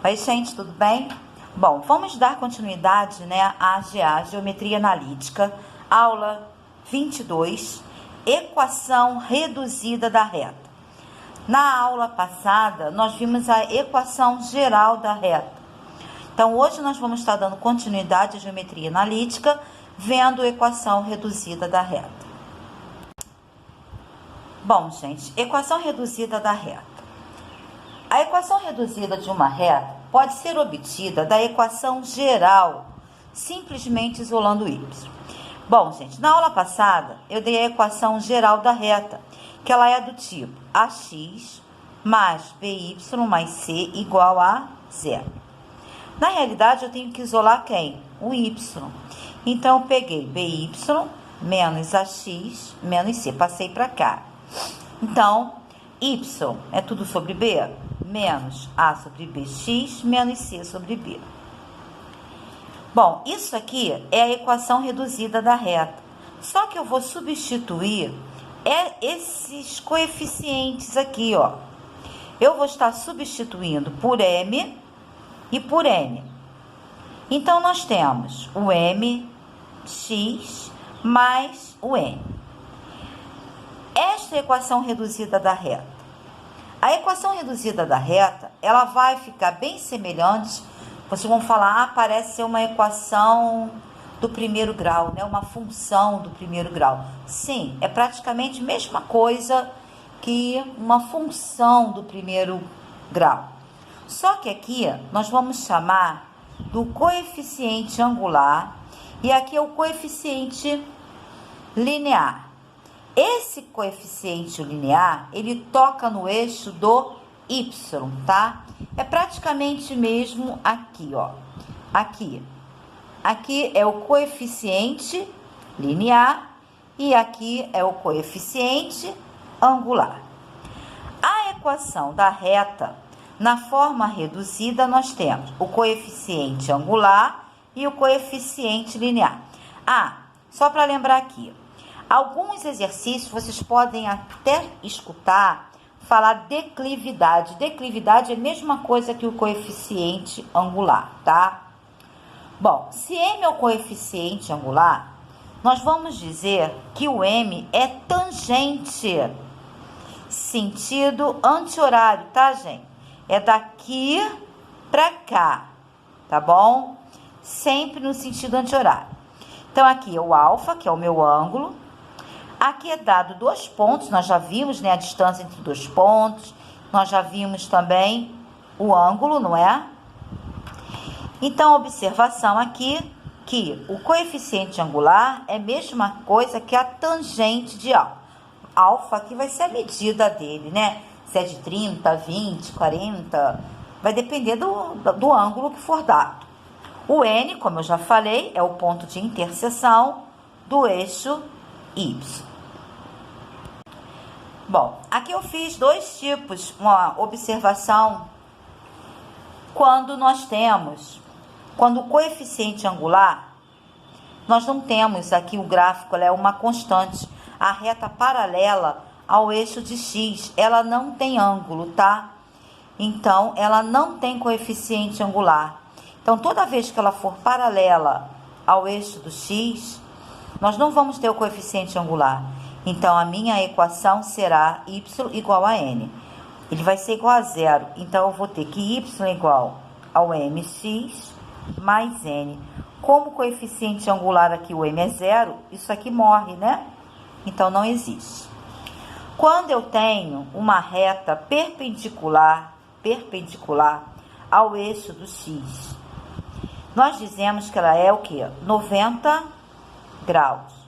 Oi, gente, tudo bem? Bom, vamos dar continuidade, né, à GA, Geometria Analítica, aula 22, equação reduzida da reta. Na aula passada, nós vimos a equação geral da reta. Então, hoje nós vamos estar dando continuidade à Geometria Analítica, vendo a equação reduzida da reta. Bom, gente, equação reduzida da reta. A equação reduzida de uma reta pode ser obtida da equação geral, simplesmente isolando y. Bom, gente, na aula passada eu dei a equação geral da reta, que ela é do tipo ax mais by mais c igual a zero. Na realidade, eu tenho que isolar quem? O y. Então, eu peguei by menos ax menos c, passei para cá. Então, y é tudo sobre b, menos a sobre bx menos c sobre b. Bom, isso aqui é a equação reduzida da reta. Só que eu vou substituir esses coeficientes aqui, ó. Eu vou estar substituindo por m e por n. Então, nós temos o mx mais o n. Esta é a equação reduzida da reta. A equação reduzida da reta, ela vai ficar bem semelhante. Vocês vão falar, parece ser uma equação do primeiro grau, né? Uma função do primeiro grau. Sim, é praticamente a mesma coisa que uma função do primeiro grau. Só que aqui nós vamos chamar do coeficiente angular e aqui é o coeficiente linear. Esse coeficiente linear, ele toca no eixo do y, tá? É praticamente mesmo aqui, ó. Aqui é o coeficiente linear e aqui é o coeficiente angular. A equação da reta, na forma reduzida, nós temos o coeficiente angular e o coeficiente linear. Só para lembrar aqui, alguns exercícios vocês podem até escutar falar declividade. Declividade é a mesma coisa que o coeficiente angular, tá? Bom, se m é o coeficiente angular, nós vamos dizer que o m é tangente, sentido anti-horário, tá, gente? É daqui para cá, tá bom? Sempre no sentido anti-horário. Então, aqui é o alfa, que é o meu ângulo. Aqui é dado 2 pontos, nós já vimos, né, a distância entre 2 pontos. Nós já vimos também o ângulo, não é? Então, observação aqui, que o coeficiente angular é a mesma coisa que a tangente de alfa. Alfa aqui vai ser a medida dele, né? Se é de 30, 20, 40, vai depender do ângulo que for dado. O N, como eu já falei, é o ponto de interseção do eixo Y. Bom, aqui eu fiz 2 tipos, uma observação quando o coeficiente angular, nós não temos aqui o gráfico, ela é uma constante, a reta paralela ao eixo de x, ela não tem ângulo, tá? Então, ela não tem coeficiente angular. Então, toda vez que ela for paralela ao eixo do x, nós não vamos ter o coeficiente angular. Então, a minha equação será y igual a n. Ele vai ser igual a zero. Então, eu vou ter que y igual ao mx mais n. Como o coeficiente angular aqui, o m é zero, isso aqui morre, né? Então, não existe. Quando eu tenho uma reta perpendicular ao eixo do x, nós dizemos que ela é o quê? 90 graus.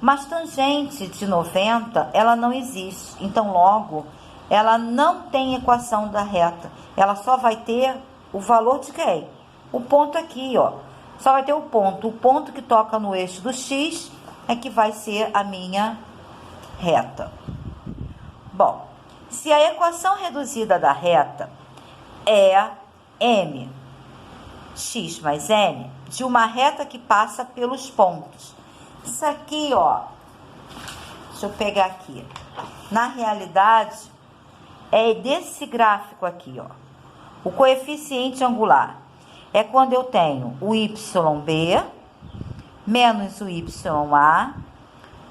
Mas tangente de 90, ela não existe. Então, logo, ela não tem equação da reta. Ela só vai ter o valor de quem? O ponto aqui, ó. Só vai ter o ponto. O ponto que toca no eixo do x é que vai ser a minha reta. Bom, se a equação reduzida da reta é mx mais n de uma reta que passa pelos pontos. Isso aqui, ó, deixa eu pegar aqui. Na realidade, é desse gráfico aqui, ó. O coeficiente angular é quando eu tenho o YB menos o YA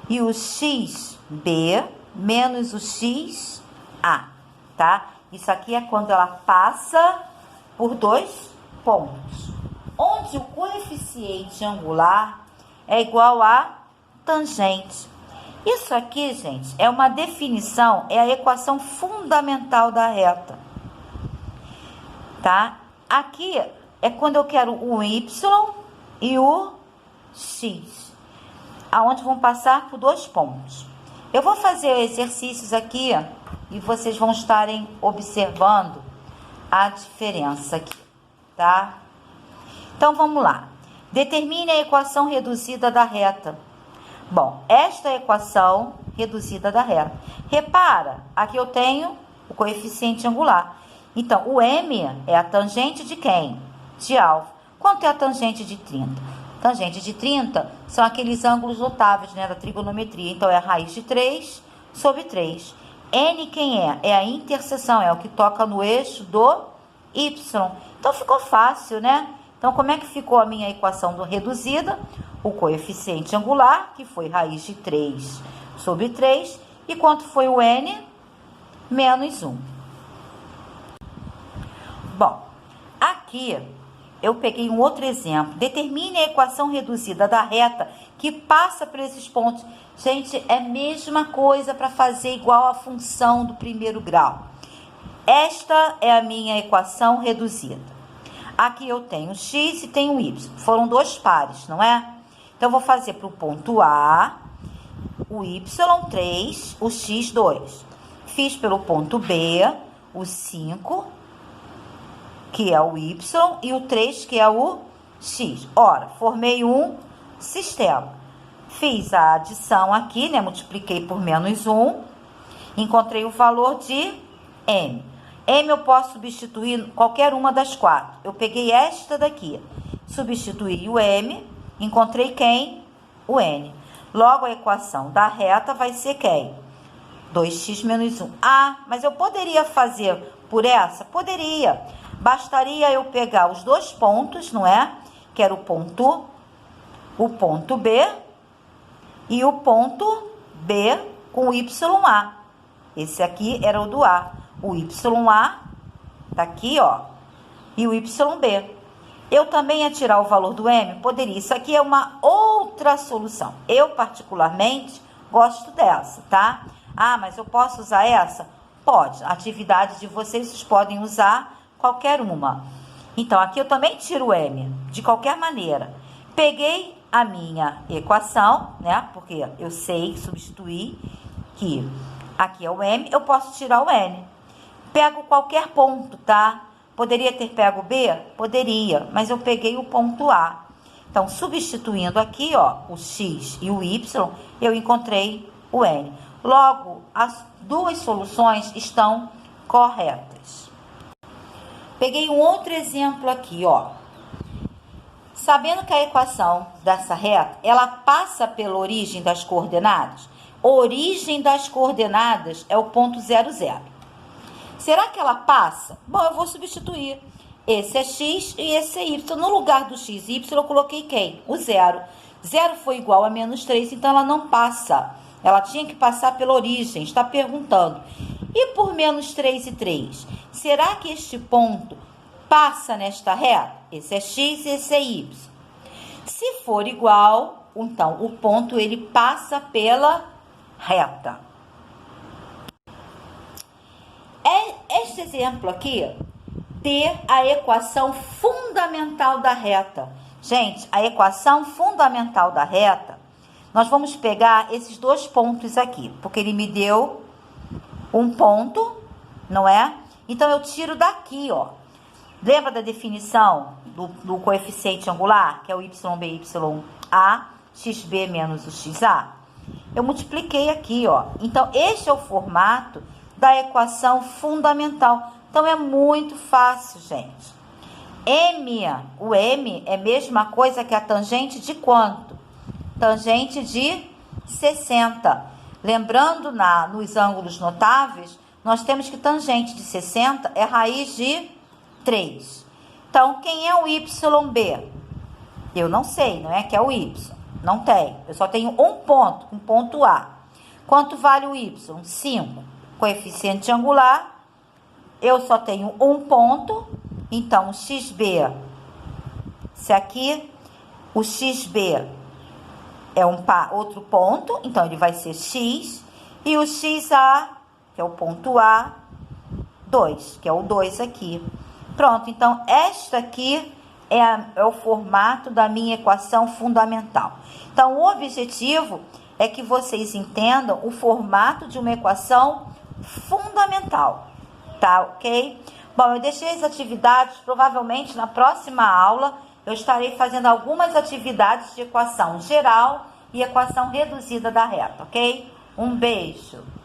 e o XB menos o XA, tá? Isso aqui é quando ela passa por dois pontos, onde o coeficiente angular é igual a tangente. Isso aqui, gente, é uma definição, é a equação fundamental da reta, tá? Aqui é quando eu quero o Y e o X, aonde vão passar por dois pontos. Eu vou fazer exercícios aqui e vocês vão estarem observando a diferença aqui, tá? Então, vamos lá. Determine a equação reduzida da reta. Bom, esta é a equação reduzida da reta. Repara, aqui eu tenho o coeficiente angular. Então, o M é a tangente de quem? De alfa. Quanto é a tangente de 30? Tangente de 30 são aqueles ângulos notáveis, né, da trigonometria. Então, é a raiz de 3 sobre 3. N quem é? É a interseção, é o que toca no eixo do Y. Então, ficou fácil, né? Então, como é que ficou a minha equação reduzida? O coeficiente angular, que foi raiz de 3 sobre 3. E quanto foi o N? Menos 1. Bom, aqui eu peguei um outro exemplo. Determine a equação reduzida da reta que passa por esses pontos. Gente, é a mesma coisa para fazer igual a função do primeiro grau. Esta é a minha equação reduzida. Aqui eu tenho x e tenho y. Foram dois pares, não é? Então, eu vou fazer para o ponto A, o y3, o x2. Fiz pelo ponto B, o 5, que é o y, e o 3, que é o x. Ora, formei um sistema. Fiz a adição aqui, né? Multipliquei por menos 1. Encontrei o valor de m. M eu posso substituir qualquer uma das quatro. Eu peguei esta daqui, substituí o M, encontrei quem? O N. Logo, a equação da reta vai ser quem? 2x menos 1. Ah, mas eu poderia fazer por essa? Poderia. Bastaria eu pegar os dois pontos, não é? Que era o ponto B e o ponto B com o YA. Esse aqui era o do A. O YA tá aqui, ó, e o YB. Eu também ia tirar o valor do M? Poderia. Isso aqui é uma outra solução. Eu, particularmente, gosto dessa, tá? Ah, mas eu posso usar essa? Pode. A atividade de vocês podem usar qualquer uma. Então, aqui eu também tiro o M, de qualquer maneira. Peguei a minha equação, né? Porque eu sei substituir que aqui é o M, eu posso tirar o N. Pego qualquer ponto, tá? Poderia ter pego B? Poderia, mas eu peguei o ponto A. Então, substituindo aqui, ó, o X e o Y, eu encontrei o N. Logo, as duas soluções estão corretas. Peguei um outro exemplo aqui, ó. Sabendo que a equação dessa reta, ela passa pela origem das coordenadas, origem das coordenadas é o ponto 0, 0. Será que ela passa? Bom, eu vou substituir. Esse é x e esse é y. No lugar do x e y, eu coloquei quem? O 0. 0 foi igual a menos 3, então ela não passa. Ela tinha que passar pela origem. Está perguntando. E por menos 3 e 3? Será que este ponto passa nesta reta? Esse é x e esse é y. Se for igual, então o ponto ele passa pela reta. Este exemplo aqui, ter a equação fundamental da reta. Gente, a equação fundamental da reta, nós vamos pegar esses dois pontos aqui, porque ele me deu um ponto, não é? Então, eu tiro daqui, ó. Lembra da definição do coeficiente angular, que é o YB, YA, XB menos o XA? Eu multipliquei aqui, ó. Então, este é o formato da equação fundamental. Então, é muito fácil, gente. O M é a mesma coisa que a tangente de quanto? Tangente de 60. Lembrando, nos ângulos notáveis, nós temos que tangente de 60 é raiz de 3. Então, quem é o YB? Eu não sei, não é que é o Y. Não tem. Eu só tenho um ponto, um ponto A. Quanto vale o Y? 5. Coeficiente angular, eu só tenho um ponto. Então, o XB, se aqui o XB é outro ponto, então ele vai ser X. E o XA, que é o ponto A, 2, que é o 2 aqui. Pronto, então esta aqui é o formato da minha equação fundamental. Então, o objetivo é que vocês entendam o formato de uma equação fundamental, tá ok? Bom, eu deixei as atividades, provavelmente na próxima aula eu estarei fazendo algumas atividades de equação geral e equação reduzida da reta, ok? Um beijo!